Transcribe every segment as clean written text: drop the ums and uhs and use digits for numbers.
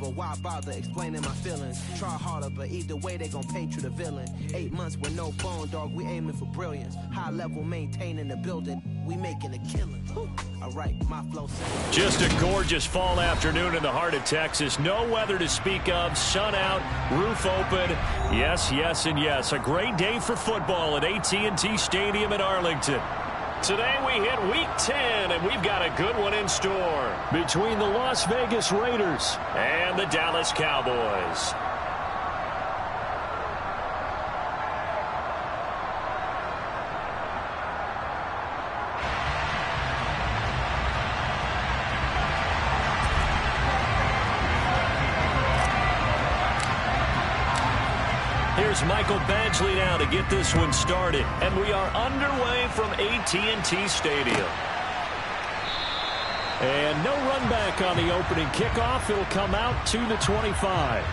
but why bother explaining my feelings? Try harder, but either way they gon' paint you the villain. 8 months with no phone, dog, we aiming for brilliance. High level maintaining the building, we making a killing. Alright, my flow says. Just a gorgeous fall afternoon in the heart of Texas. No weather to speak of, sun out, roof open. Yes, yes, and yes. A great day for football at AT&T Stadium in Arlington. Today we hit Week 10, and we've got a good one in store between the Las Vegas Raiders and the Dallas Cowboys. Here's Michael Badgley now to get this one started. And we are underway from AT&T Stadium. And no run back on the opening kickoff. It'll come out to the 25.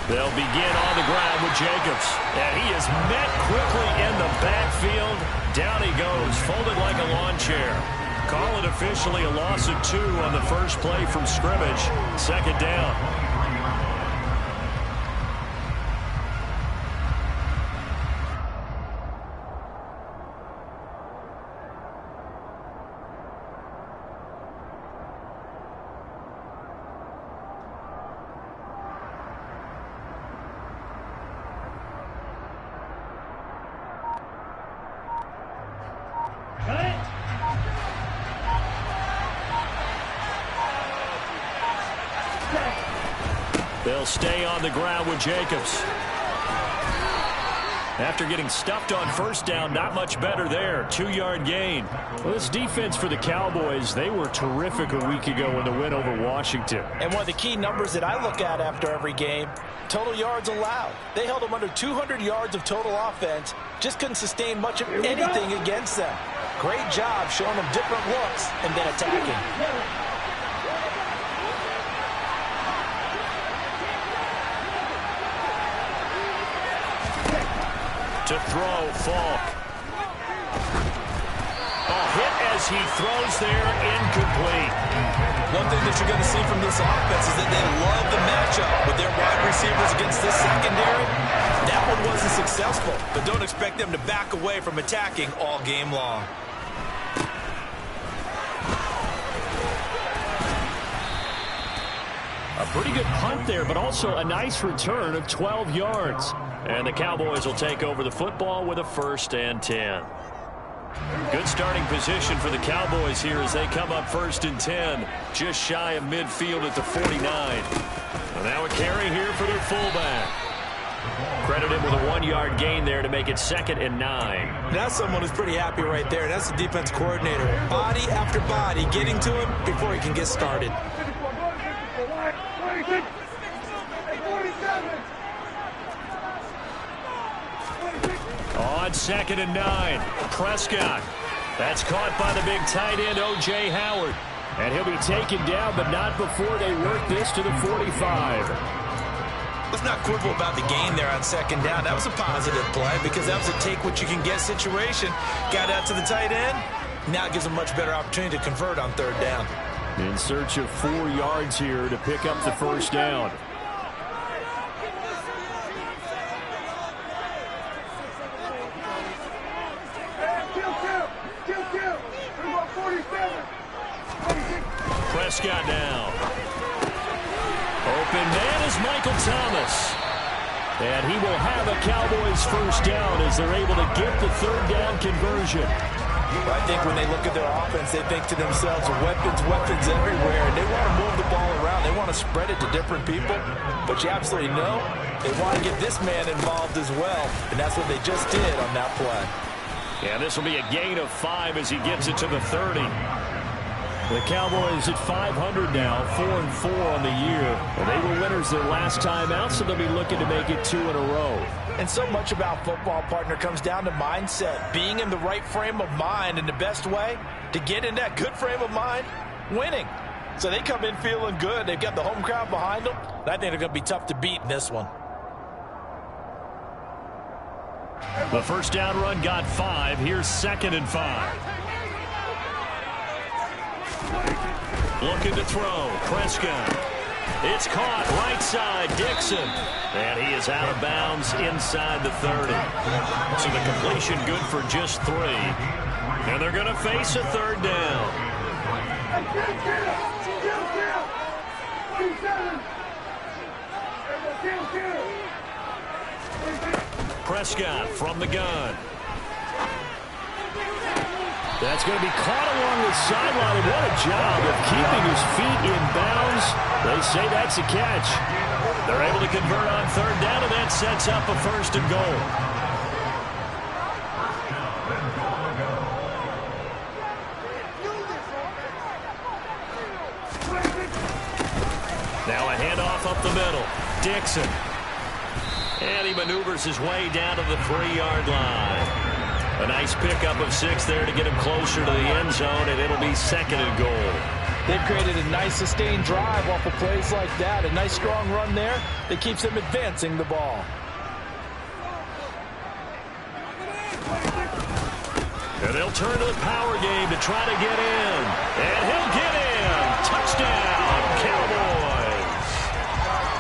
They'll begin on the ground with Jacobs. And he is met quickly in the backfield. Down he goes, folded like a lawn chair. Call it officially a loss of 2 on the first play from scrimmage. Second down. They'll stay on the ground with Jacobs. After getting stuffed on first down, not much better there. 2-yard gain. Well, this defense for the Cowboys, they were terrific a week ago in the win over Washington. And one of the key numbers that I look at after every game, total yards allowed. They held them under 200 yards of total offense. Just couldn't sustain much of anything against them. Great job showing them different looks and then attacking. To throw, Falk. A hit as he throws there, incomplete. One thing that you're going to see from this offense is that they love the matchup with their wide receivers against this secondary. That one wasn't successful, but don't expect them to back away from attacking all game long. A pretty good punt there, but also a nice return of 12 yards. And the Cowboys will take over the football with a 1st and 10. Good starting position for the Cowboys here as they come up 1st and 10. Just shy of midfield at the 49. And now a carry here for their fullback. Credit him with a 1-yard gain there to make it 2nd and 9. That's someone who's pretty happy right there. That's the defense coordinator. Body after body getting to him before he can get started. On 2nd and 9, Prescott. That's caught by the big tight end, O.J. Howard. And he'll be taken down, but not before they work this to the 45. Let's not quibble about the gain there on 2nd down. That was a positive play because that was a take-what-you-can-get situation. Got out to the tight end. Now it gives them a much better opportunity to convert on 3rd down. In search of 4 yards here to pick up the 1st down. Prescott now. Open man is Michael Thomas. And he will have a Cowboys 1st down as they're able to get the 3rd down conversion. Well, I think when they look at their offense, they think to themselves, weapons, weapons everywhere. And they want to move the ball around. They want to spread it to different people. But you absolutely know they want to get this man involved as well. And that's what they just did on that play. And this will be a gain of 5 as he gets it to the 30. The Cowboys at 500 now, 4-4 on the year. And they were winners their last time out, so they'll be looking to make it 2 in a row. And so much about football, partner, comes down to mindset. Being in the right frame of mind, and the best way to get in that good frame of mind, winning. So they come in feeling good. They've got the home crowd behind them. And I think they're going to be tough to beat in this one. The first down run got 5. Here's 2nd and 5. Looking to throw. Prescott. It's caught right side. Dixon. And he is out of bounds inside the 30. So the completion good for just 3. And they're going to face a 3rd down. Prescott from the gun. That's going to be caught along the sideline. And what a job of keeping his feet in bounds. They say that's a catch. They're able to convert on 3rd down, and that sets up a 1st and goal. Now a handoff up the middle. Dixon. And he maneuvers his way down to the 3-yard line. A nice pickup of 6 there to get him closer to the end zone, and it'll be 2nd and goal. They've created a nice sustained drive off of plays like that. A nice strong run there that keeps them advancing the ball. And they'll turn to the power game to try to get in. And he'll get in. Touchdown, Cowboys.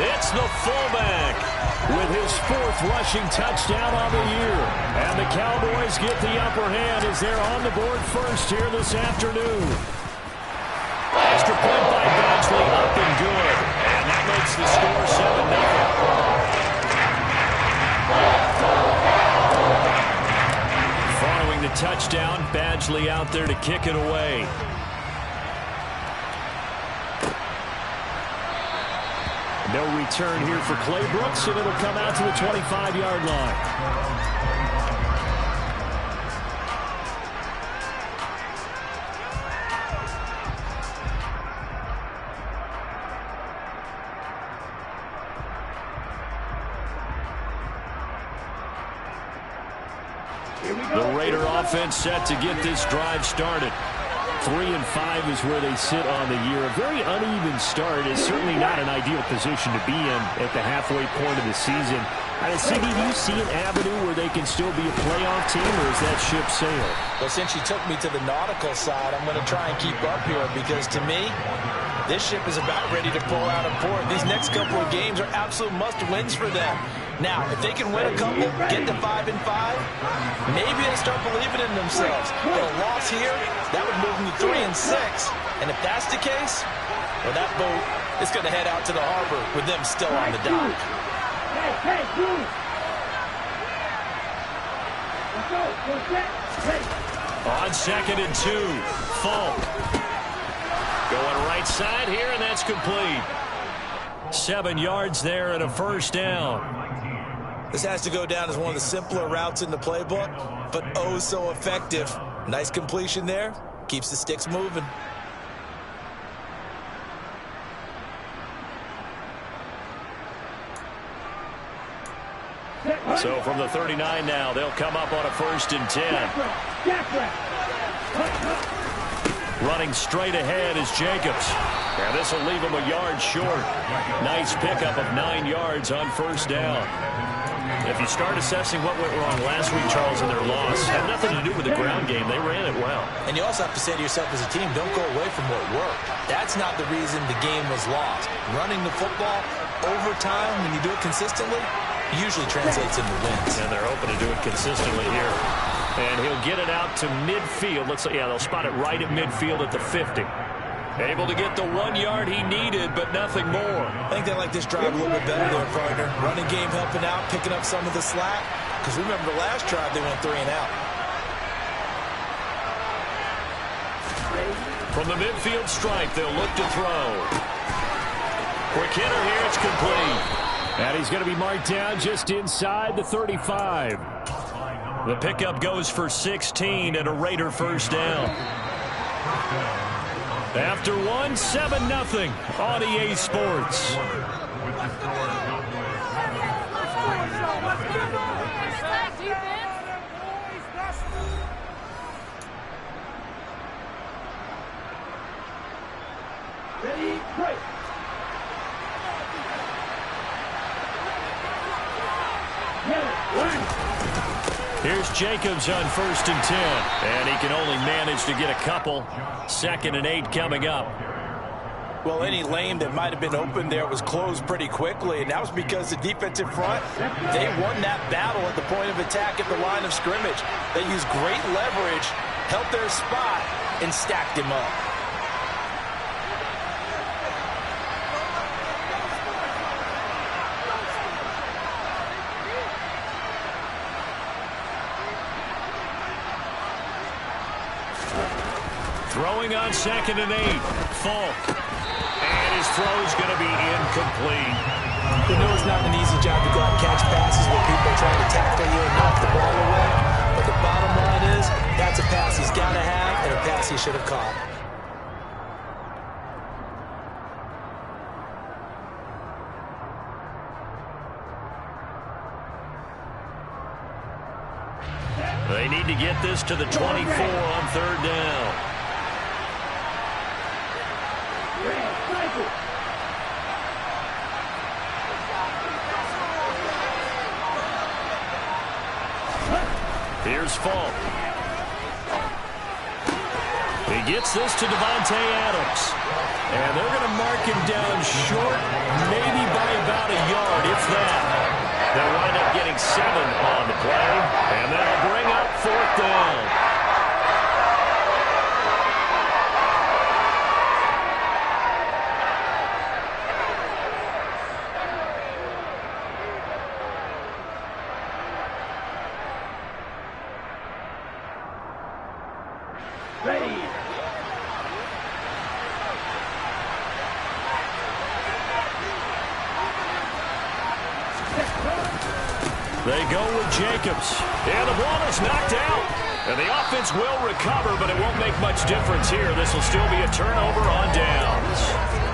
It's the fullback with his 4th rushing touchdown on the year. And the Cowboys get the upper hand as they're on the board first here this afternoon. Extra point by Badgley, up and good. And that makes the score 7-0. Following the touchdown, Badgley out there to kick it away. No return here for Clay Brooks, and it'll come out to the 25-yard line. The Raider offense set to get this drive started. 3-5 is where they sit on the year. A very uneven start is certainly not an ideal position to be in at the halfway point of the season. CD, do you see an avenue where they can still be a playoff team, or is that ship sailed? Well, since you took me to the nautical side, I'm going to try and keep up here because, to me, this ship is about ready to pull out of port. These next couple of games are absolute must-wins for them. Now, if they can win a couple, get to 5-5, maybe they'll start believing in themselves. But a loss here, that would move them to 3-6. And if that's the case, well, that boat is going to head out to the harbor with them still on the dock. On 2nd and 2, Falk. Going right side here, and that's complete. 7 yards there and a 1st down. This has to go down as one of the simpler routes in the playbook, but oh so effective. Nice completion there. Keeps the sticks moving. So from the 39 now, they'll come up on a 1st and 10. Running straight ahead is Jacobs. And this will leave him a yard short. Nice pickup of 9 yards on 1st down. If you start assessing what went wrong last week, Charles, in their loss, had nothing to do with the ground game. They ran it well. And you also have to say to yourself as a team, don't go away from what worked. That's not the reason the game was lost. Running the football over time, when you do it consistently, usually translates into wins. And they're hoping to do it consistently here. And he'll get it out to midfield. Looks like, yeah, they'll spot it right at midfield at the 50. Able to get the 1 yard he needed, but nothing more. I think they like this drive a little bit better there, partner. Running game helping out, picking up some of the slack. Because remember the last drive, they went 3 and out. From the midfield stripe, they'll look to throw. Quick hitter here, it's complete. And he's going to be marked down just inside the 35. The pickup goes for 16 and a Raider first down. After one, 7-0 on EA Sports. Ready, break. Here's Jacobs on 1st and 10. And he can only manage to get a couple. 2nd and 8 coming up. Well, any lane that might have been open there was closed pretty quickly, and that was because the defensive front, they won that battle at the point of attack at the line of scrimmage. They used great leverage, held their spot, and stacked him up. Throwing on 2nd and 8. Falk. And his throw's going to be incomplete. You know it's not an easy job to go out and catch passes where people are trying to tackle you and knock the ball away. But the bottom line is, that's a pass he's got to have and a pass he should have caught. They need to get this to the 24 on 3rd down. Here's Falk. He gets this to Devontae Adams. And they're going to mark him down short, maybe by about a yard, if that. They'll wind up getting 7 on the play, and that'll bring up 4th down. Ready. They go with Jacobs. And the ball is knocked out. And the offense will recover, but it won't make much difference here. This will still be a turnover on downs.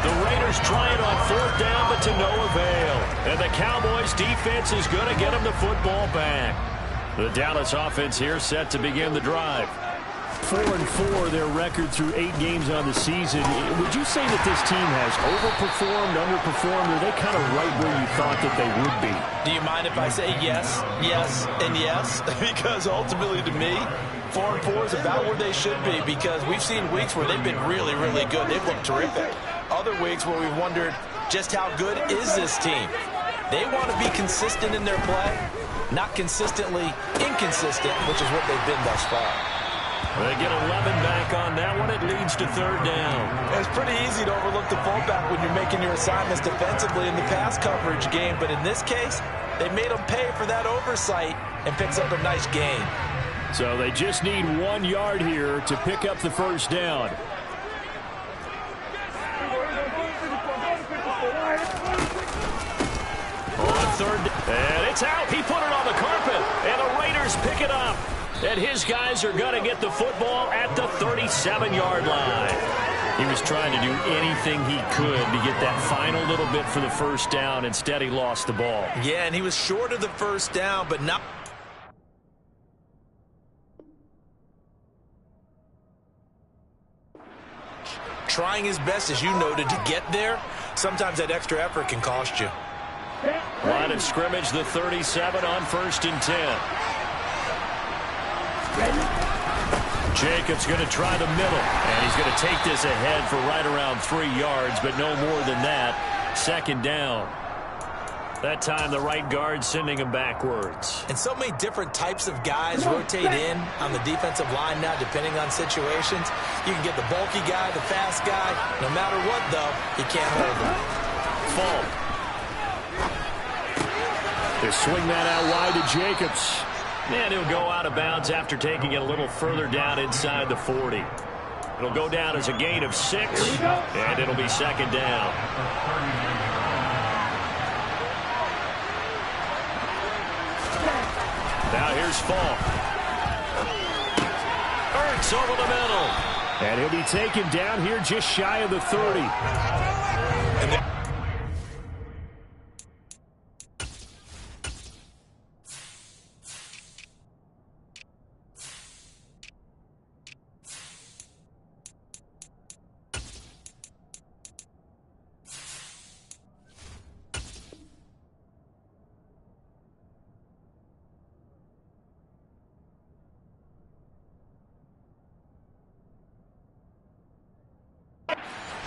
The Raiders try it on 4th down, but to no avail. And the Cowboys defense is going to get them the football back. The Dallas offense here set to begin the drive. 4-4, their record through 8 games on the season. Would you say that this team has overperformed, underperformed, or are they kind of right where you thought that they would be? Do you mind if I say yes, yes, and yes? Because ultimately to me, 4-4 is about where they should be, because we've seen weeks where they've been really, really good. They've looked terrific. Other weeks where we've wondered just how good is this team. They want to be consistent in their play, not consistently inconsistent, which is what they've been thus far. They get 11 back on that one. It leads to 3rd down. It's pretty easy to overlook the fullback when you're making your assignments defensively in the pass coverage game. But in this case, they made him pay for that oversight and picks up a nice gain. So they just need 1 yard here to pick up the 1st down. On 3rd, and it's out. He put it on the carpet, and the Raiders pick it up. And his guys are going to get the football at the 37-yard line. He was trying to do anything he could to get that final little bit for the 1st down. Instead, he lost the ball. Yeah, and he was short of the 1st down, but not. Trying his best, as you noted, to get there. Sometimes that extra effort can cost you. Line of scrimmage, the 37 on 1st and 10. Jacobs going to try the middle, and he's going to take this ahead for right around 3 yards, but no more than that. 2nd down. That time the right guard sending him backwards. And so many different types of guys rotate in on the defensive line now, depending on situations. You can get the bulky guy, the fast guy. No matter what, though, you can't hold him. Falk. They swing that out wide to Jacobs. And he'll go out of bounds after taking it a little further down inside the 40. It'll go down as a gain of 6, and it'll be 2nd down. Now here's Falk. Gets over the middle. And he'll be taken down here just shy of the 30.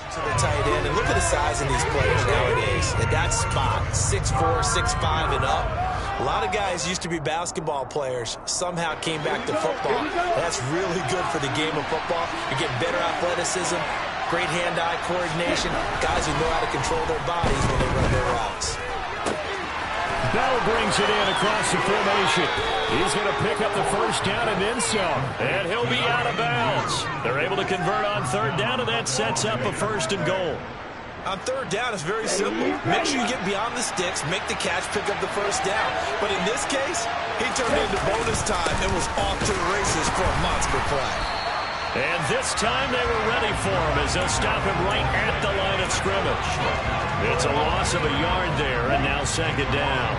To the tight end, and look at the size of these players nowadays. At that spot, 6'4", 6'5", and up. A lot of guys used to be basketball players, somehow came back to football. That's really good for the game of football. You get better athleticism, great hand-eye coordination, guys who know how to control their bodies when they run their routes. Bell brings it in across the formation. He's going to pick up the first down and then some. And he'll be out of bounds. They're able to convert on third down, and that sets up a 1st and goal. On third down, it's very simple. Make sure you get beyond the sticks, make the catch, pick up the first down. But in this case, he turned into bonus time and was off to the races for a monster play. And this time they were ready for him as they'll stop him right at the line of scrimmage. It's a loss of a yard there, and now 2nd down.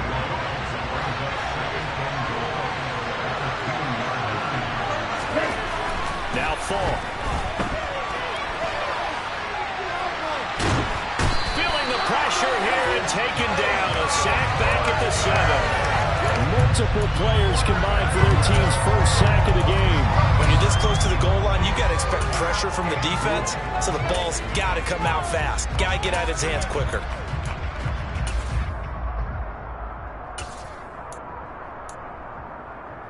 Now Falk. Feeling the pressure here and taken down. A sack back at the 7. Multiple players combined for their team's first sack of the game. When you're this close to the goal line, you got to expect pressure from the defense, so the ball's got to come out fast. Got to get out of his hands quicker.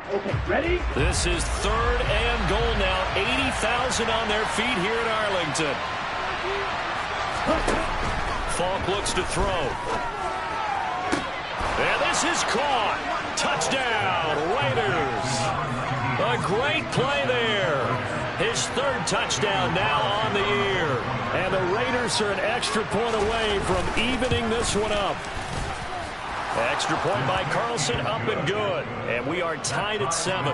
Okay, ready? This is 3rd and goal now. 80,000 on their feet here in Arlington. Falk looks to throw. And this is caught. Touchdown, Raiders. A great play there. His 3rd touchdown now on the year. And the Raiders are an extra point away from evening this one up. Extra point by Carlson, up and good. And we are tied at 7.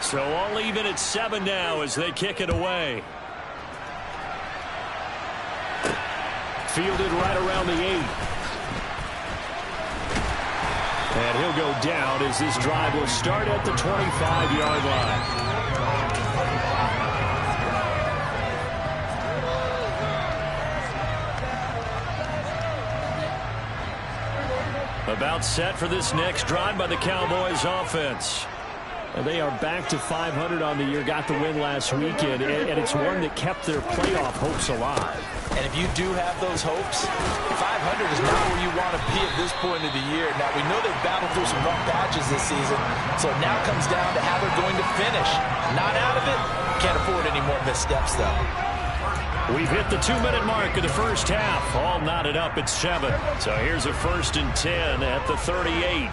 So all even at 7 now as they kick it away. Fielded right around the 8. And he'll go down as this drive will start at the 25-yard line. About set for this next drive by the Cowboys offense. And they are back to 500 on the year, got the win last weekend, and it's one that kept their playoff hopes alive. And if you do have those hopes, 500 is not where you want to be at this point of the year. Now, we know they've battled through some rough patches this season, so it now comes down to how they're going to finish. Not out of it. Can't afford any more missteps, though. We've hit the 2-minute mark of the first half. All knotted up at 7. So here's a 1st and 10 at the 38.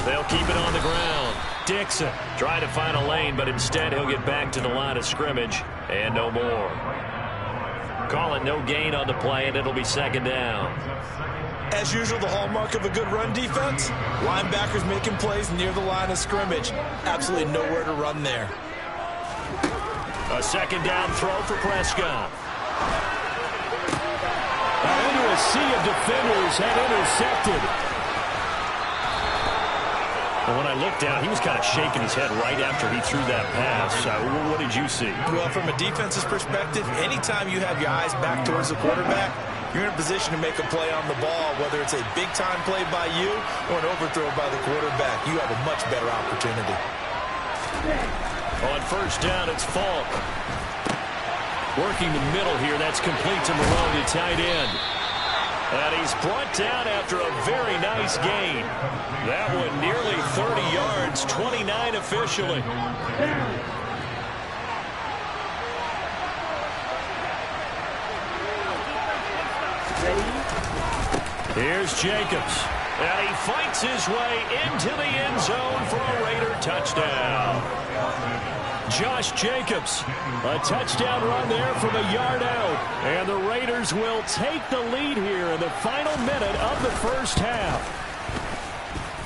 They'll keep it on the ground. Dixon trying to find a lane, but instead he'll get back to the line of scrimmage and no more. Call it no gain on the play, and it'll be 2nd down. As usual, the hallmark of a good run defense, linebackers making plays near the line of scrimmage. Absolutely nowhere to run there. A 2nd down throw for Prescott. Into a sea of defenders had intercepted. And when I looked down, he was kind of shaking his head right after he threw that pass. What did you see? Well, from a defense's perspective, anytime you have your eyes back towards the quarterback, you're in a position to make a play on the ball, whether it's a big-time play by you or an overthrow by the quarterback. You have a much better opportunity. On 1st down, it's Falk. Working the middle here. That's complete to Marone, the tight end. And he's brought down after a very nice gain. That one nearly 30 yards, 29 officially. Here's Jacobs. And he fights his way into the end zone for a Raider touchdown. Josh Jacobs. A touchdown run there from a yard out. And the Raiders will take the lead here in the final minute of the first half.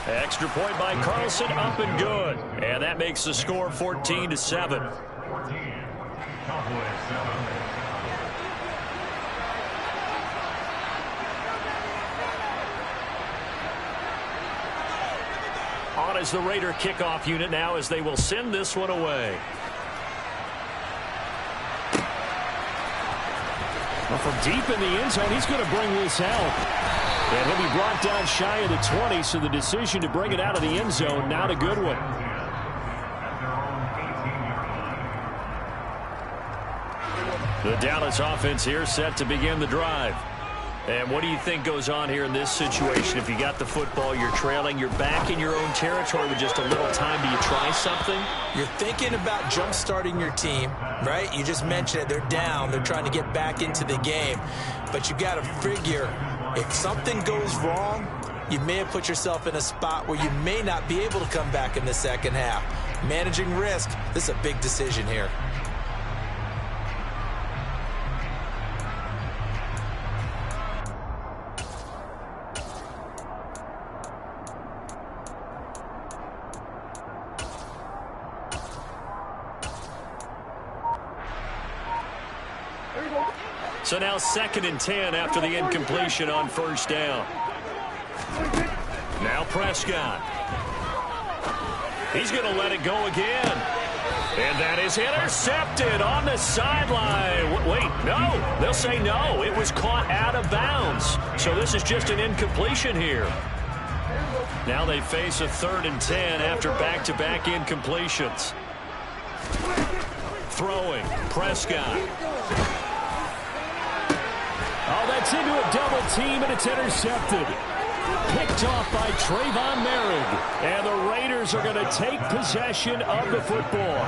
Extra point by Carlson, up and good. And that makes the score 14-7. On is the Raider kickoff unit now as they will send this one away. Well, from deep in the end zone, he's going to bring this out. And he'll be brought down shy of the 20, so the decision to bring it out of the end zone, not a good one. The Dallas offense here set to begin the drive. And what do you think goes on here in this situation? If you got the football, you're trailing, you're back in your own territory with just a little time. Do you try something? You're thinking about jump-starting your team, right? You just mentioned it. They're down. They're trying to get back into the game. But you got to figure, if something goes wrong, you may have put yourself in a spot where you may not be able to come back in the second half. Managing risk, this is a big decision here. So now 2nd and 10 after the incompletion on first down. Now Prescott. He's going to let it go again. And that is intercepted on the sideline. Wait, no. They'll say no. It was caught out of bounds. So this is just an incompletion here. Now they face a 3rd and 10 after back-to-back incompletions. Throwing. Prescott. Oh, that's into a double team, and it's intercepted. Picked off by Trayvon Merrick. And the Raiders are going to take possession of the football.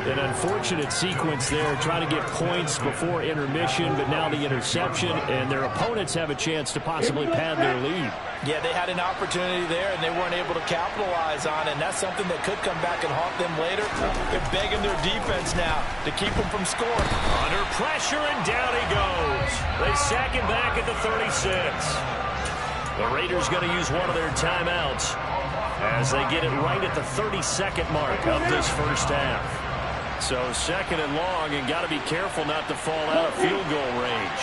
An unfortunate sequence there, trying to get points before intermission, but now the interception, and their opponents have a chance to possibly pad their lead. Yeah, they had an opportunity there, and they weren't able to capitalize on it, and that's something that could come back and haunt them later. They're begging their defense now to keep them from scoring. Under pressure, and down he goes. They sack him back at the 36. The Raiders going to use one of their timeouts as they get it right at the 32nd mark of this first half. So 2nd and long, and got to be careful not to fall out of field goal range.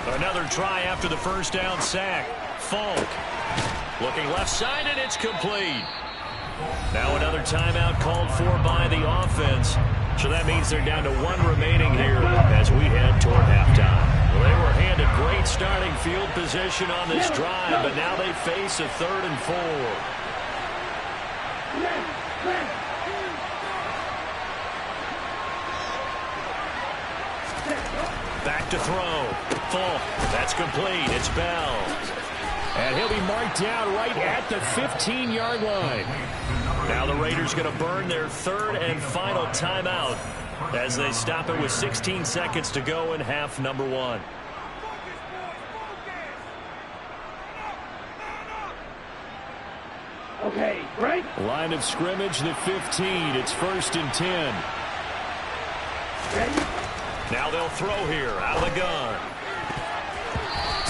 Another try after the first down sack. Falk looking left side, and it's complete. Now another timeout called for by the offense. So that means they're down to 1 remaining here as we head toward halftime. Well, they were handed great starting field position on this drive, but now they face a 3rd and 4. Back to throw. Falk. That's complete. It's Bell. And he'll be marked down right at the 15-yard line. Now the Raiders going to burn their 3rd and final timeout as they stop it with 16 seconds to go in half number 1. Okay, break. Line of scrimmage, the 15. It's 1st and 10. Ready? Now they'll throw here out of the gun.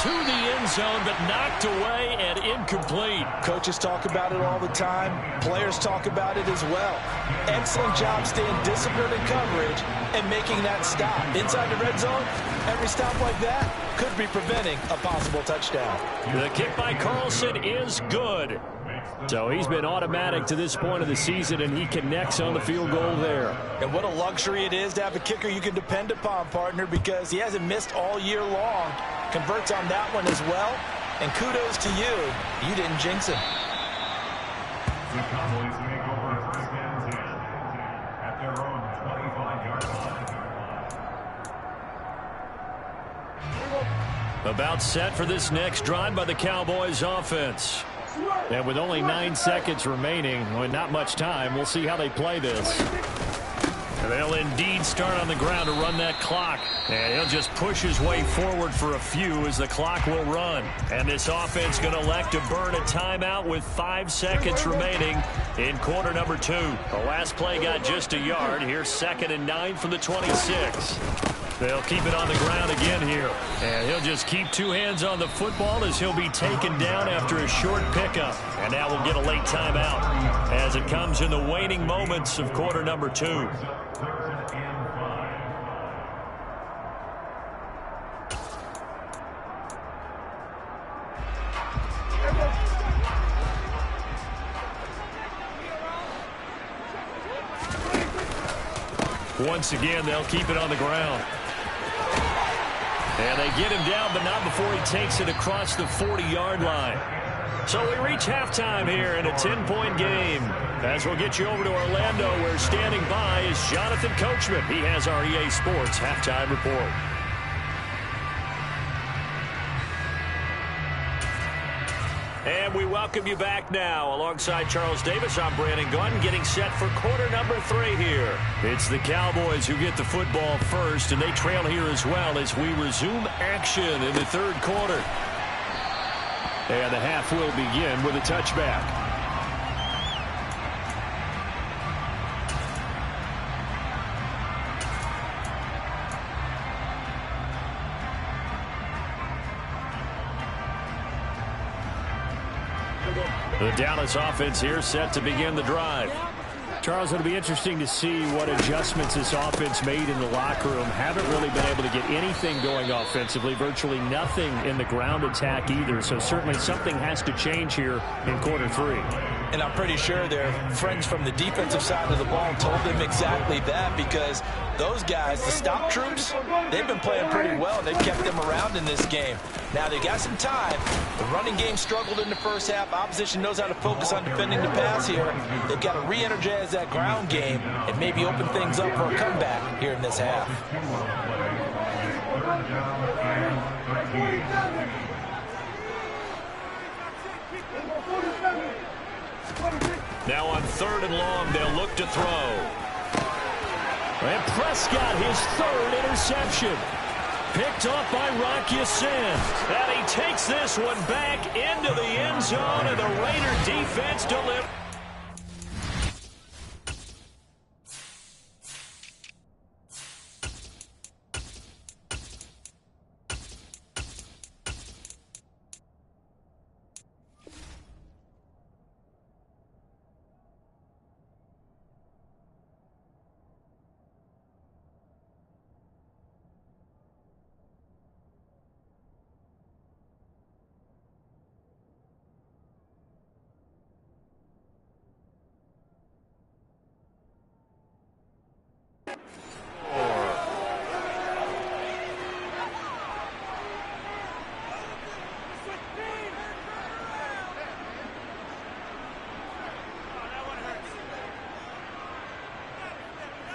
To the end zone, but knocked away and incomplete. Coaches talk about it all the time. Players talk about it as well. Excellent job staying disciplined in coverage and making that stop. Inside the red zone, every stop like that could be preventing a possible touchdown. The kick by Carlson is good. So he's been automatic to this point of the season, and he connects on the field goal there. And what a luxury it is to have a kicker you can depend upon, partner, because he hasn't missed all year long. Converts on that one as well. And kudos to you. You didn't jinx him. The Cowboys make over 1st and 10 at their own 25-yard line. About set for this next drive by the Cowboys offense. And with only 9 seconds remaining, well, not much time, we'll see how they play this. They'll indeed start on the ground to run that clock. And he'll just push his way forward for a few as the clock will run. And this offense going to elect to burn a timeout with 5 seconds remaining in quarter number 2. The last play got just a yard. Here's 2nd and 9 from the 26. They'll keep it on the ground again here. And he'll just keep 2 hands on the football as he'll be taken down after a short pickup. And now we'll get a late timeout as it comes in the waning moments of quarter number 2. Once again, they'll keep it on the ground. And they get him down, but not before he takes it across the 40-yard line. So we reach halftime here in a 10-point game. As we'll get you over to Orlando, where standing by is Jonathan Coachman. He has our EA Sports halftime report. And we welcome you back now. Alongside Charles Davis, I'm Brandon Gunn, getting set for quarter number 3 here. It's the Cowboys who get the football first, and they trail here as well as we resume action in the 3rd quarter. And the half will begin with a touchback. The Dallas offense here set to begin the drive. Charles, it'll be interesting to see what adjustments this offense made in the locker room. Haven't really been able to get anything going offensively, virtually nothing in the ground attack either. So certainly something has to change here in quarter 3. And I'm pretty sure their friends from the defensive side of the ball told them exactly that, because those guys, the stop troops, they've been playing pretty well, and they've kept them around in this game. Now, they got some time. The running game struggled in the first half. Opposition knows how to focus on defending the pass here. They've got to re-energize that ground game and maybe open things up for a comeback here in this half. Now on 3rd and long, they'll look to throw. And Prescott, his 3rd interception. Picked off by Rocky Sin. And he takes this one back into the end zone, and the Raider defense delivers.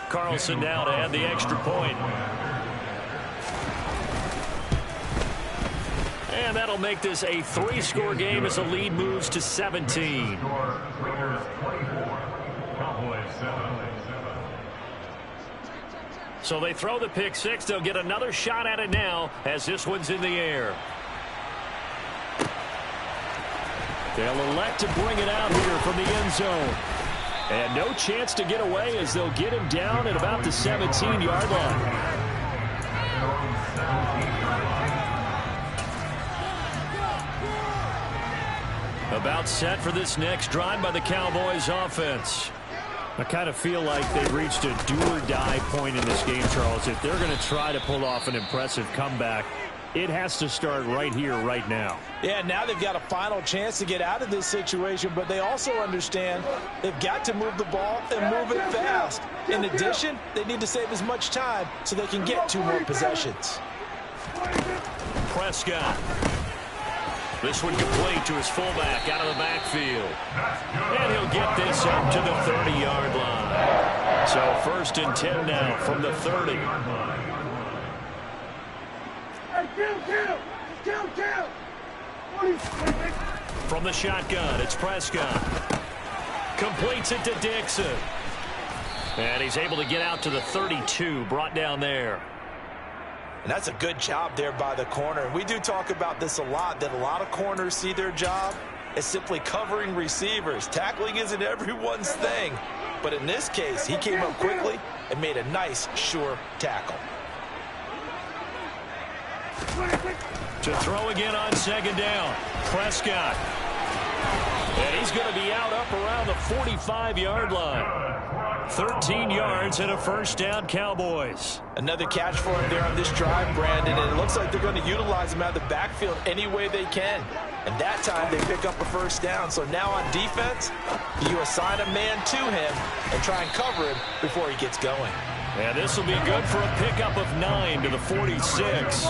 Carlson now to add the extra point. And that'll make this a 3-score game as the lead moves to 17. So they throw the pick 6. They'll get another shot at it now as this one's in the air. They'll elect to bring it out here from the end zone. And no chance to get away as they'll get him down at about the 17-yard line. About set for this next drive by the Cowboys offense. I kind of feel like they've reached a do-or-die point in this game, Charles. If they're going to try to pull off an impressive comeback, it has to start right here, right now. Yeah, now they've got a final chance to get out of this situation, but they also understand they've got to move the ball and move it fast. In addition, they need to save as much time so they can get 2 more possessions. Prescott. This one complete to his fullback out of the backfield. And he'll get this up to the 30-yard line. So 1st and 10 now from the 30. From the shotgun, it's Prescott. Completes it to Dixon. And he's able to get out to the 32, brought down there. And that's a good job there by the corner. And we do talk about this a lot, that a lot of corners see their job as simply covering receivers. Tackling isn't everyone's thing. But in this case, he came up quickly and made a nice, sure tackle. To throw again on second down. Prescott. And he's going to be out up around the 45-yard line. 13 yards and a first down, Cowboys. Another catch for him there on this drive, Brandon, and it looks like they're going to utilize him out of the backfield any way they can. And that time they pick up a first down. So now on defense, you assign a man to him and try and cover him before he gets going. And this will be good for a pickup of 9 to the 46.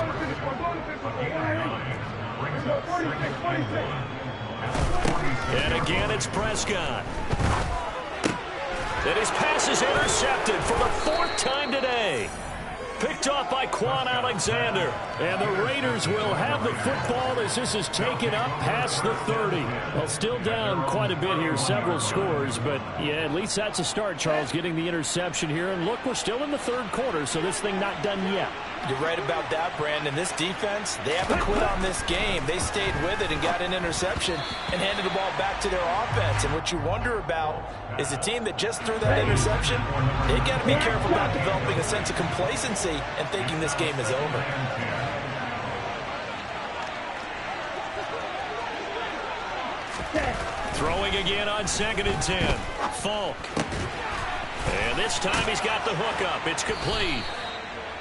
And again, it's Prescott. And his pass is intercepted for the 4th time today. Picked off by Quan Alexander. And the Raiders will have the football as this is taken up past the 30. Well, still down quite a bit here, several scores. But, yeah, at least that's a start, Charles, getting the interception here. And look, we're still in the 3rd quarter, so this thing not done yet. You're right about that, Brandon. This defense, they haven't quit on this game. They stayed with it and got an interception and handed the ball back to their offense. And what you wonder about is the team that just threw that interception, they got to be careful about developing a sense of complacency and thinking this game is over. Throwing again on 2nd and 10. Falk. And this time he's got the hook up. It's complete.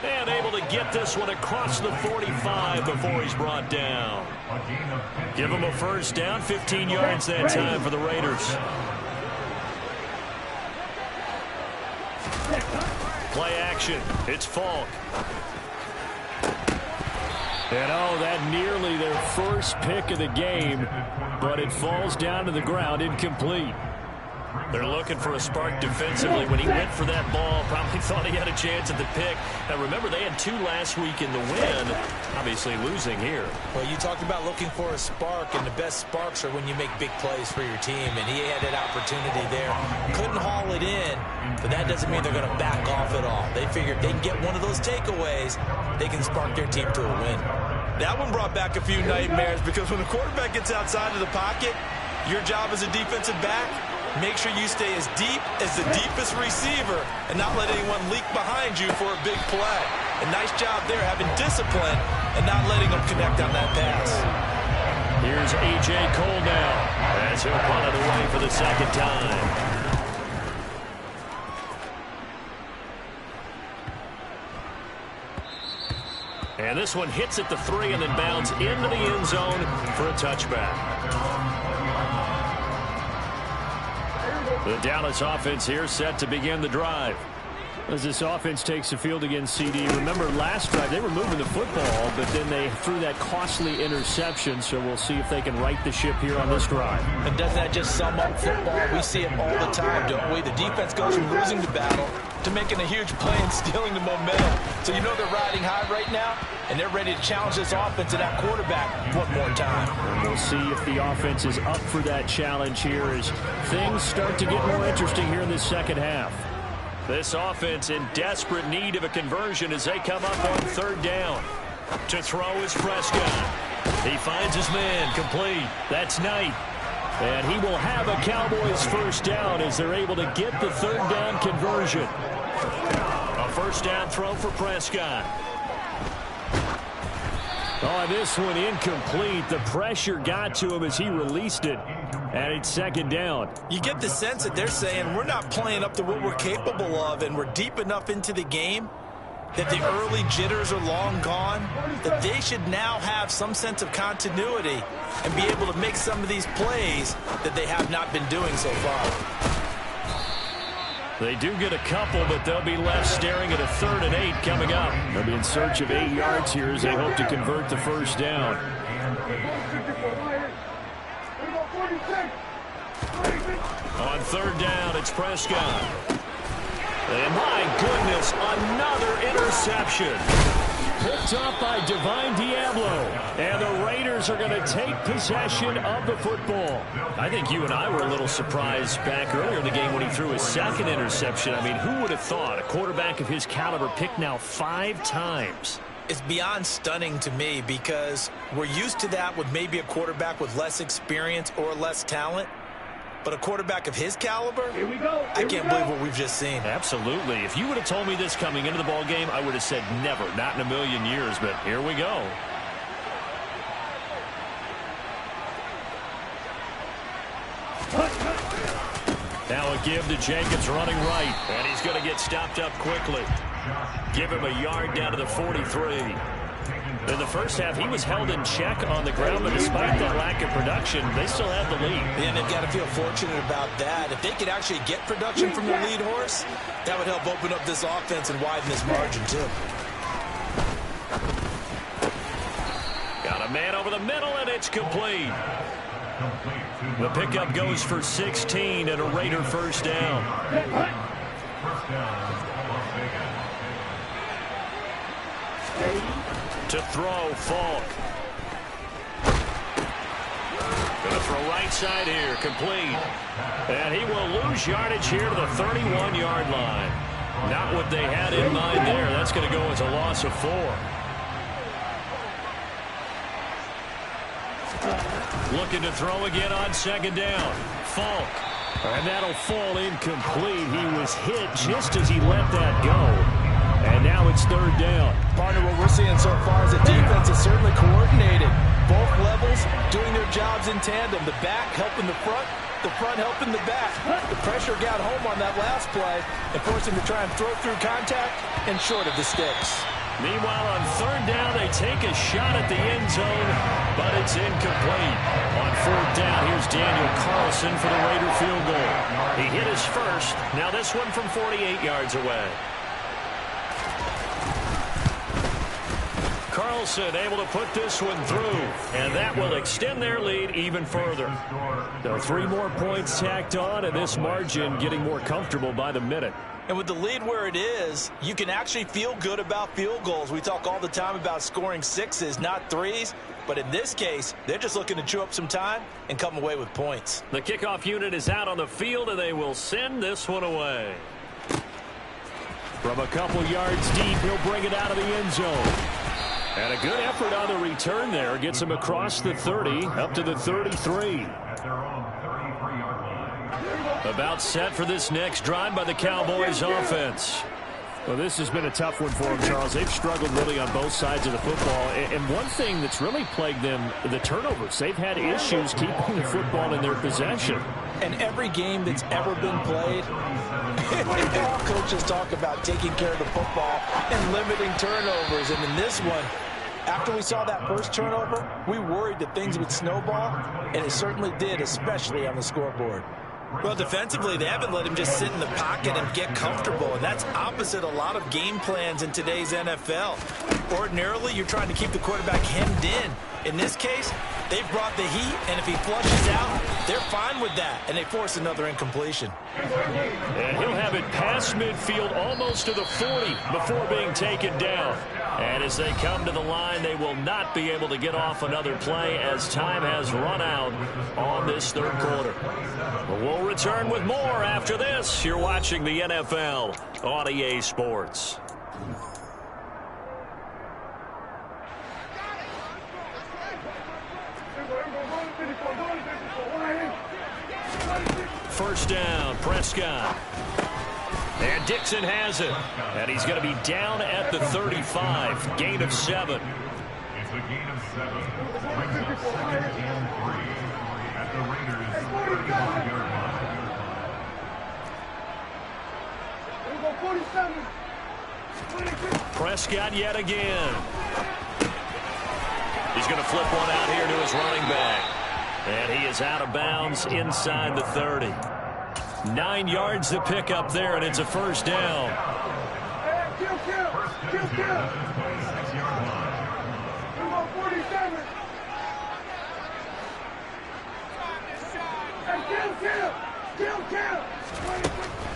And able to get this one across the 45 before he's brought down. Give him a first down, 15 yards that time for the Raiders. Play action. It's Falk. And oh, that nearly their first pick of the game, but it falls down to the ground, incomplete. They're looking for a spark defensively. When he went for that ball, probably thought he had a chance at the pick. Now, remember, they had 2 last week in the win, obviously losing here. Well, you talked about looking for a spark, and the best sparks are when you make big plays for your team, and he had that opportunity there. Couldn't haul it in, but that doesn't mean they're going to back off at all. They figured they can get one of those takeaways, they can spark their team to a win. That one brought back a few nightmares because when the quarterback gets outside of the pocket, your job as a defensive back, make sure you stay as deep as the deepest receiver and not let anyone leak behind you for a big play. A nice job there, having discipline and not letting them connect on that pass. Here's A.J. Cole now as he'll punt it away for the 2nd time. And this one hits at the 3 and then bounds into the end zone for a touchback. The Dallas offense here set to begin the drive. As this offense takes the field against CD, remember last drive they were moving the football, but then they threw that costly interception, so we'll see if they can right the ship here on this drive. And doesn't that just sum up football? We see it all the time, don't we? The defense goes from losing the battle to making a huge play and stealing the momentum. So you know they're riding high right now, and they're ready to challenge this offense and that quarterback one more time. And we'll see if the offense is up for that challenge here as things start to get more interesting here in this 2nd half. This offense in desperate need of a conversion as they come up on 3rd down. To throw is Prescott. He finds his man, complete. That's Knight. And he will have a Cowboys first down as they're able to get the 3rd down conversion. A first down throw for Prescott. Oh, this one incomplete. The pressure got to him as he released it. And it's 2nd down. You get the sense that they're saying we're not playing up to what we're capable of, and we're deep enough into the game that the early jitters are long gone, that they should now have some sense of continuity and be able to make some of these plays that they have not been doing so far. They do get a couple, but they'll be left staring at a 3rd and 8 coming up. They'll be in search of 8 yards here as they hope to convert the first down. On 3rd down, it's Prescott. And my goodness, another interception. Picked up by Divine Diablo. And the Raiders Raiders are going to take possession of the football. I think you and I were a little surprised back earlier in the game when he threw his second interception. I mean, who would have thought a quarterback of his caliber picked now 5 times? It's beyond stunning to me because we're used to that with maybe a quarterback with less experience or less talent. But a quarterback of his caliber, I can't believe what we've just seen. Absolutely. If you would have told me this coming into the ball game, I would have said never, not in a million years. But here we go. Now a give to Jacobs running right, and he's going to get stopped up quickly. Give him a yard down to the 43. In the first half, he was held in check on the ground, but despite that lack of production, they still have the lead. And they've got to feel fortunate about that. If they could actually get production from their lead horse, that would help open up this offense and widen this margin, too. Got a man over the middle, and it's complete. The pickup goes for 16 and a Raider first down. To throw, Falk. Gonna throw right side here, complete. And he will lose yardage here to the 31-yard line. Not what they had in mind there. That's going to go as a loss of 4. Looking to throw again on second down. Falk. And that'll fall incomplete. He was hit just as he let that go. And now it's third down. Partner, what we're seeing so far is the defense is certainly coordinated. Both levels doing their jobs in tandem. The back helping the front helping the back. The pressure got home on that last play and forced him to try and throw through contact and short of the sticks. Meanwhile, on third down, they take a shot at the end zone, but it's incomplete. On fourth down, here's Daniel Carlson for the Raider field goal. He hit his first. Now this one from 48 yards away. Carlson able to put this one through, and that will extend their lead even further. So 3 more points tacked on, and this margin getting more comfortable by the minute. And with the lead where it is, you can actually feel good about field goals. We talk all the time about scoring 6s, not 3s. But in this case, they're just looking to chew up some time and come away with points. The kickoff unit is out on the field, and they will send this one away. From a couple yards deep, he'll bring it out of the end zone. And a good effort on the return there. Gets him across the 30, up to the 33. About set for this next drive by the Cowboys offense. Well, this has been a tough one for them, Charles. They've struggled really on both sides of the football. And one thing that's really plagued them, the turnovers. They've had issues keeping the football in their possession. And every game that's ever been played, all coaches talk about taking care of the football and limiting turnovers. And in this one, after we saw that first turnover, we worried that things would snowball, and it certainly did, especially on the scoreboard. Well, defensively, they haven't let him just sit in the pocket and get comfortable, and that's opposite a lot of game plans in today's NFL. Ordinarily, you're trying to keep the quarterback hemmed in. In this case, they've brought the heat, and if he flushes out, they're fine with that, and they force another incompletion. And he'll have it past midfield almost to the 40 before being taken down. And as they come to the line, they will not be able to get off another play as time has run out on this third quarter. We'll return with more after this. You're watching the NFL on EA Sports. First down, Prescott. And Dixon has it. And he's going to be down at the 35. Gain of 7. It's a gain of 7. Brings up 2nd and 3 at the Raiders' 31-yard line. Prescott yet again. He's going to flip one out here to his running back. And he is out of bounds inside the 30. 9 yards to pick up there, and it's a first down.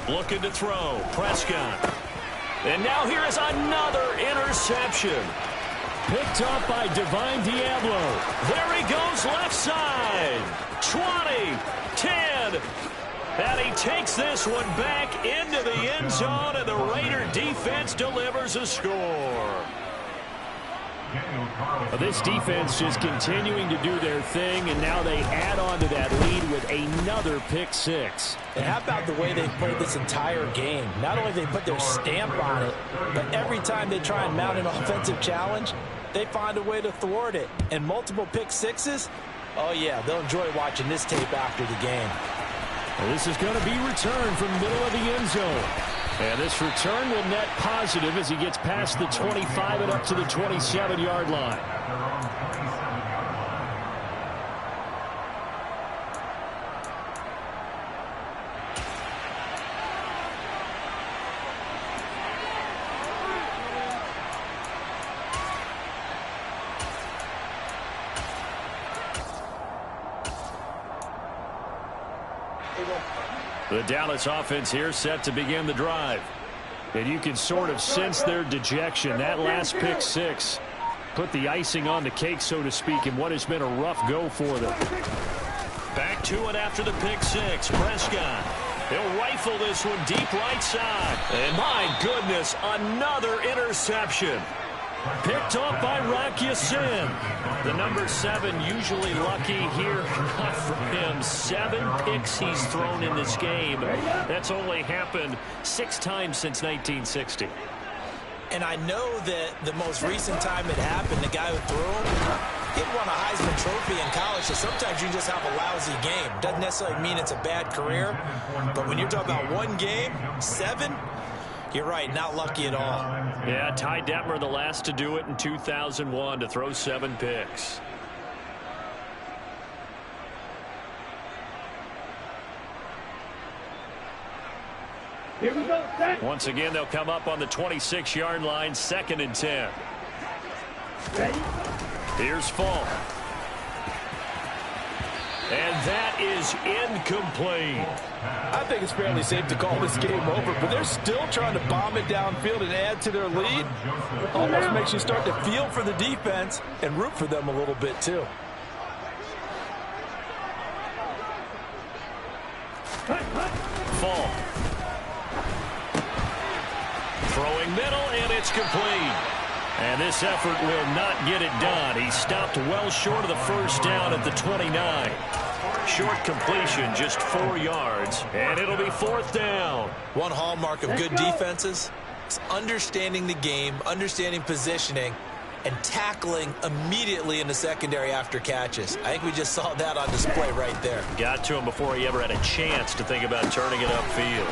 Looking to throw, Prescott. And now here is another interception. Picked up by Divine Diablo. There he Gets this one back into the end zone, and the Raider defense delivers a score. Well, this defense just continuing to do their thing, and now they add on to that lead with another pick six. And how about the way they've played this entire game? Not only they put their stamp on it, but every time they try and mount an offensive challenge, they find a way to thwart it. And multiple pick sixes, oh yeah, they'll enjoy watching this tape after the game. Well, this is going to be returned from middle of the end zone. And this return will net positive as he gets past the 25 and up to the 27-yard line. The Dallas offense here set to begin the drive. And you can sort of sense their dejection. That last pick six put the icing on the cake, so to speak, in what has been a rough go for them. Back to it after the pick six. Prescott. He'll rifle this one deep right side. And my goodness, another interception. Picked off by Rock Ya-Sin. The number 7 usually lucky here. Not for him. 7 picks he's thrown in this game. That's only happened 6 times since 1960. And I know that the most recent time it happened, the guy who threw him, he won a Heisman Trophy in college, so sometimes you just have a lousy game. Doesn't necessarily mean it's a bad career, but when you're talking about one game, 7, you're right, not lucky at all. Yeah, Ty Detmer, the last to do it in 2001, to throw 7 picks. Here we go, set. Once again, they'll come up on the 26-yard line, 2nd and 10. Ready? Here's Falk. And that is incomplete. I think it's fairly safe to call this game over, but they're still trying to bomb it downfield and add to their lead. Almost makes you start to feel for the defense and root for them a little bit, too. Falk. Throwing middle, and it's complete. And this effort will not get it done. He stopped well short of the first down at the 29. Short completion, just 4 yards, and it'll be 4th down. One hallmark of good defenses is understanding the game, understanding positioning, and tackling immediately in the secondary after catches. I think we just saw that on display right there. Got to him before he ever had a chance to think about turning it upfield.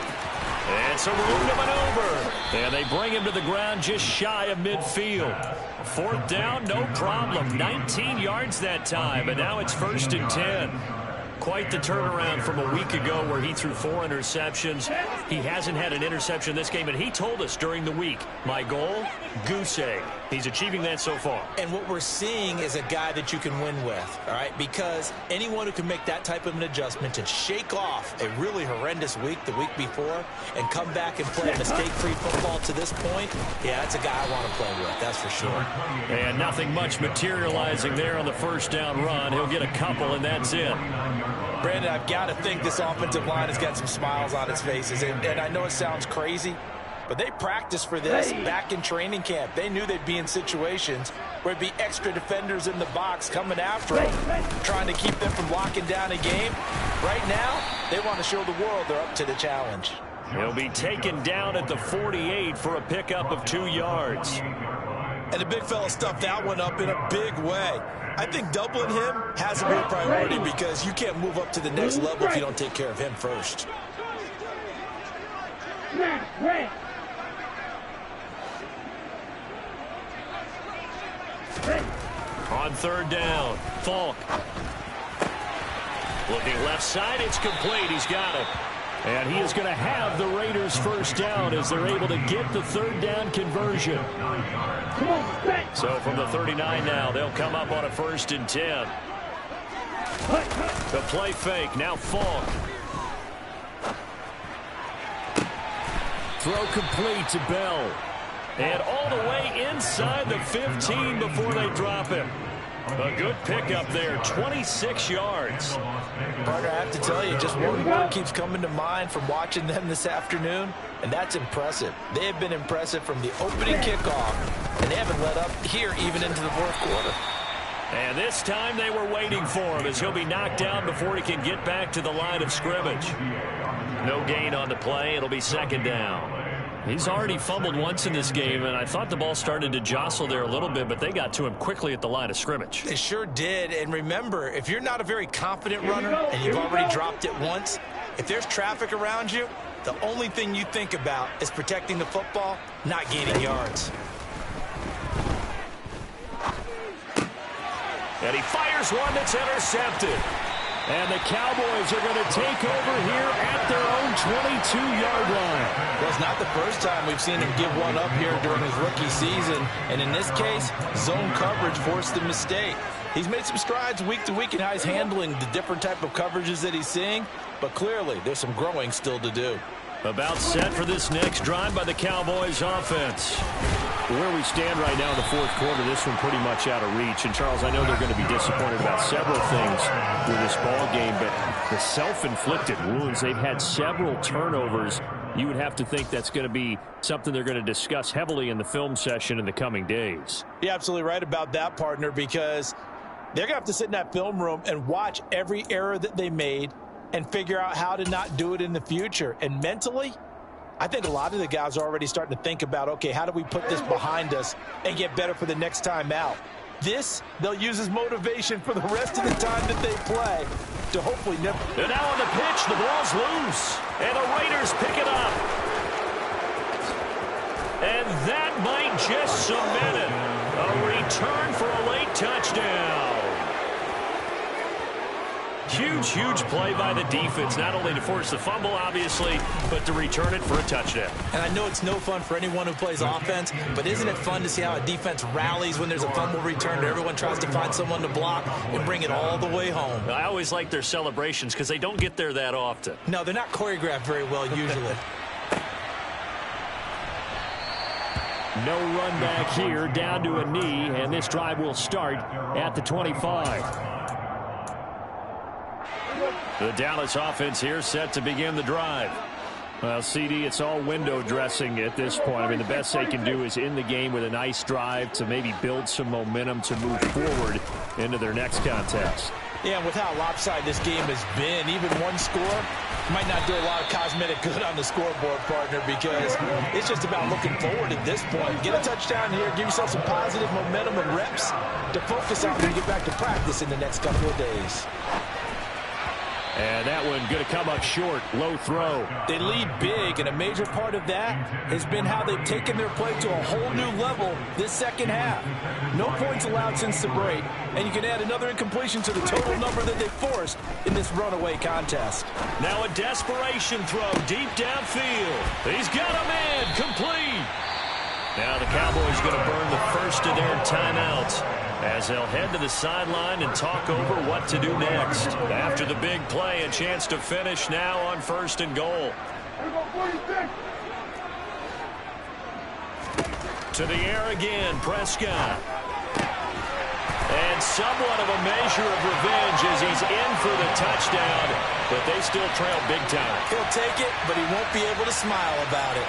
And so room to maneuver. And they bring him to the ground just shy of midfield. 4th down, no problem. 19 yards that time, and now it's 1st and 10. Quite the turnaround from a week ago where he threw 4 interceptions. He hasn't had an interception this game, and he told us during the week, my goal, goose egg. He's achieving that so far. And what we're seeing is a guy that you can win with, all right? Because anyone who can make that type of an adjustment and shake off a really horrendous week the week before and come back and play mistake-free football to this point, yeah, that's a guy I want to play with, that's for sure. And nothing much materializing there on the 1st down run. He'll get a couple, and that's it. Brandon, I've got to think this offensive line has got some smiles on its faces. And I know it sounds crazy, but they practiced for this back in training camp. They knew they'd be in situations where it'd be extra defenders in the box coming after them, trying to keep them from locking down a game. Right now, they want to show the world they're up to the challenge. He'll be taken down at the 48 for a pickup of 2 yards. And the big fella stuffed that one up in a big way. I think doubling him has to be a priority because you can't move up to the next level if you don't take care of him first. On 3rd down, Falk. Looking left side, it's complete. He's got it. And he is going to have the Raiders' 1st down as they're able to get the 3rd down conversion. So from the 39 now, they'll come up on a 1st and 10. The play fake, now Falk. Throw complete to Bell. And all the way inside the 15 before they drop him. A good pickup there, 26 yards. Partner, I have to tell you, just one word keeps coming to mind from watching them this afternoon, and that's impressive. They have been impressive from the opening kickoff, and they haven't let up here even into the fourth quarter. And this time they were waiting for him as he'll be knocked down before he can get back to the line of scrimmage. No gain on the play. It'll be second down. He's already fumbled once in this game, and I thought the ball started to jostle there a little bit, but they got to him quickly at the line of scrimmage. They sure did. And remember, if you're not a very confident runner and you've already dropped it once, if there's traffic around you, the only thing you think about is protecting the football, not gaining yards. And he fires one that's intercepted. And the Cowboys are going to take over here at their own 22-yard line. Well, it's not the first time we've seen him give one up here during his rookie season. And in this case, zone coverage forced the mistake. He's made some strides week to week in how he's handling the different type of coverages that he's seeing. But clearly, there's some growing still to do. About set for this next drive by the Cowboys offense. Where we stand right now in the fourth quarter, this one pretty much out of reach. And, Charles, I know they're going to be disappointed about several things with this ball game, but the self-inflicted wounds, they've had several turnovers. You would have to think that's going to be something they're going to discuss heavily in the film session in the coming days. You're absolutely right about that, partner, because they're going to have to sit in that film room and watch every error that they made and figure out how to not do it in the future. And mentally, I think a lot of the guys are already starting to think about, okay, how do we put this behind us and get better for the next time out? This, they'll use as motivation for the rest of the time that they play to hopefully never. And now on the pitch, the ball's loose. And the Raiders pick it up. And that might just cement it. A return for a late touchdown. Huge, huge play by the defense, not only to force the fumble, obviously, but to return it for a touchdown. And I know it's no fun for anyone who plays offense, but isn't it fun to see how a defense rallies when there's a fumble return and everyone tries to find someone to block and bring it all the way home? I always like their celebrations because they don't get there that often. No, they're not choreographed very well usually. No run back here, down to a knee, and this drive will start at the 25. The Dallas offense here set to begin the drive. Well, CD, it's all window dressing at this point. I mean, the best they can do is in the game with a nice drive to maybe build some momentum to move forward into their next contest. Yeah, and with how lopsided this game has been, even one score might not do a lot of cosmetic good on the scoreboard, partner, because it's just about looking forward at this point. Get a touchdown here, give yourself some positive momentum and reps to focus on when you get back to practice in the next couple of days. And that one going to come up short. Low throw. They lead big, and a major part of that has been how they've taken their play to a whole new level this second half. No points allowed since the break, and you can add another incompletion to the total number that they forced in this runaway contest. Now a desperation throw deep downfield. He's got a man complete. Now the Cowboys going to burn the first of their timeouts as they'll head to the sideline and talk over what to do next. After the big play, a chance to finish now on first and goal. To the air again, Prescott. And somewhat of a measure of revenge as he's in for the touchdown, but they still trail big time. He'll take it, but he won't be able to smile about it.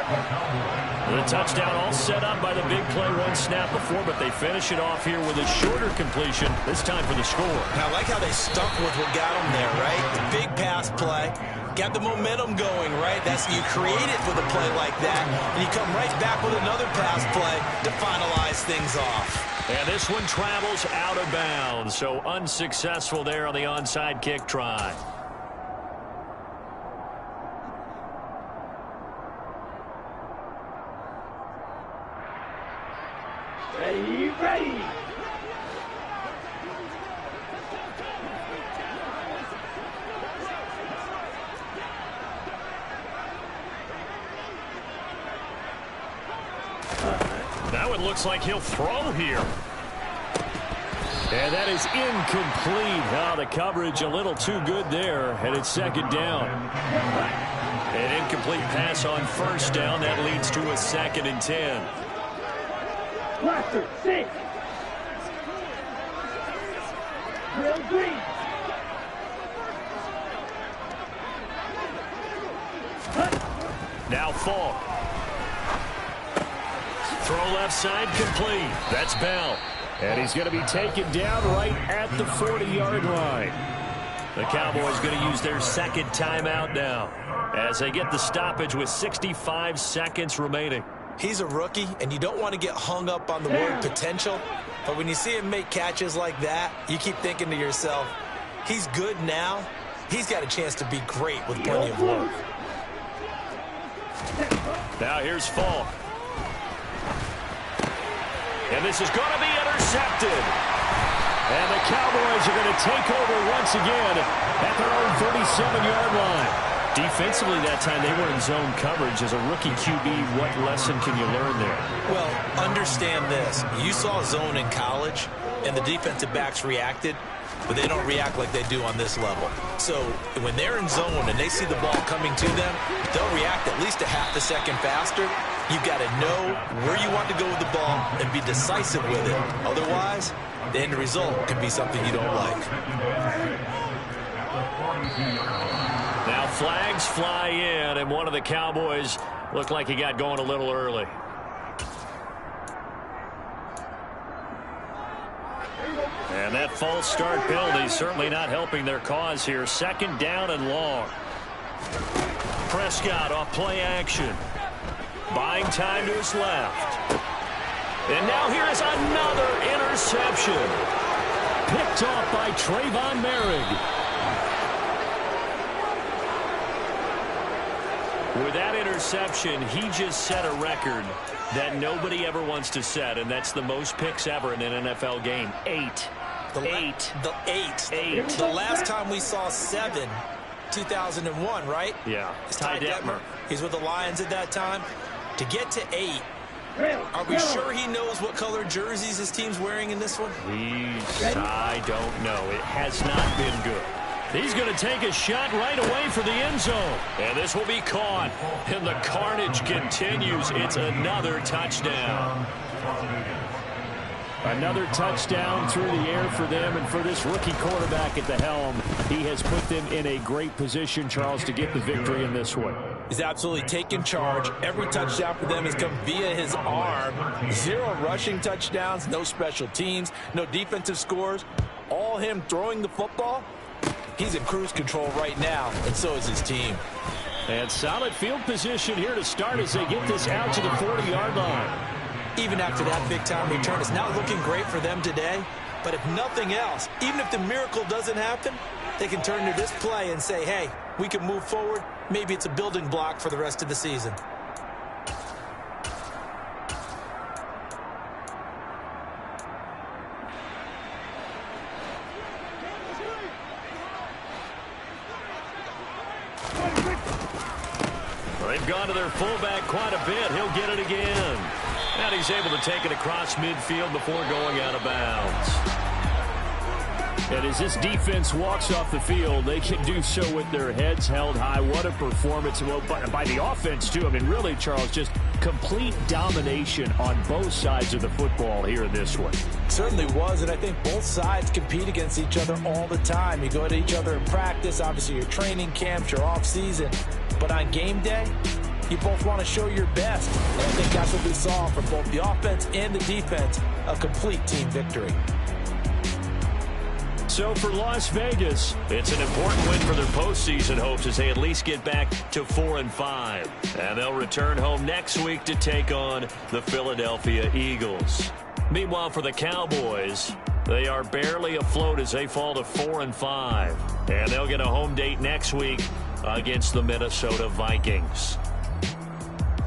The touchdown all set up by the big play one snap before, but they finish it off here with a shorter completion, this time for the score. Now, I like how they stuck with what got them there, right? The big pass play, got the momentum going, right? That's you create it with a play like that, and you come right back with another pass play to finalize things off. And this one travels out of bounds, so unsuccessful there on the onside kick try. Ready. Now it looks like he'll throw here. And that is incomplete. Now the coverage a little too good there, and it's second down. An incomplete pass on first down. That leads to a 2nd and 10. Cluster 6. Real green. Now Falk. Throw left side complete. That's Bell. And he's going to be taken down right at the 40-yard line. The Cowboys going to use their second timeout now as they get the stoppage with 65 seconds remaining. He's a rookie, and you don't want to get hung up on the word potential. But when you see him make catches like that, you keep thinking to yourself, he's good now. He's got a chance to be great with plenty of work. Now here's Falk. And this is going to be intercepted. And the Cowboys are going to take over once again at their own 37-yard line. Defensively that time, they were in zone coverage. As a rookie QB, what lesson can you learn there? Well, understand this. You saw zone in college, and the defensive backs reacted, but they don't react like they do on this level. So when they're in zone and they see the ball coming to them, they'll react at least a half a second faster. You've got to know where you want to go with the ball and be decisive with it. Otherwise, the end result could be something you don't like. Now flags fly in, and one of the Cowboys looked like he got going a little early. And that false start penalty certainly not helping their cause here. Second down and long. Prescott off play action. Buying time to his left. And now here is another interception. Picked off by Trayvon Merrick. With that interception, he just set a record that nobody ever wants to set, and that's the most picks ever in an NFL game. 8. Eight. The last time we saw 7, 2001, right? Yeah. It's Ty Detmer. He's with the Lions at that time. To get to 8, are we sure he knows what color jerseys his team's wearing in this one? I don't know. It has not been good. He's going to take a shot right away for the end zone. And this will be caught. And the carnage continues. It's another touchdown. Another touchdown through the air for them, and for this rookie quarterback at the helm, he has put them in a great position, Charles, to get the victory in this one. He's absolutely taken charge. Every touchdown for them has come via his arm. 0 rushing touchdowns, no special teams, no defensive scores. All him throwing the football. He's in cruise control right now, and so is his team. And solid field position here to start as they get this out to the 40-yard line. Even after that big-time return, it's not looking great for them today. But if nothing else, even if the miracle doesn't happen, they can turn to this play and say, hey, we can move forward. Maybe it's a building block for the rest of the season. They've gone to their fullback quite a bit. He'll get it again. And he's able to take it across midfield before going out of bounds. And as this defense walks off the field, they can do so with their heads held high. What a performance. Well, by the offense, too. I mean, really, Charles, just complete domination on both sides of the football here in this one. Certainly was, and I think both sides compete against each other all the time. You go at each other in practice, obviously your training camps, your off-season. But on game day, you both want to show your best. And I think that's what we saw from both the offense and the defense, a complete team victory. So for Las Vegas, it's an important win for their postseason hopes as they at least get back to 4-5. And they'll return home next week to take on the Philadelphia Eagles. Meanwhile, for the Cowboys, they are barely afloat as they fall to 4-5. And they'll get a home date next week against the Minnesota Vikings.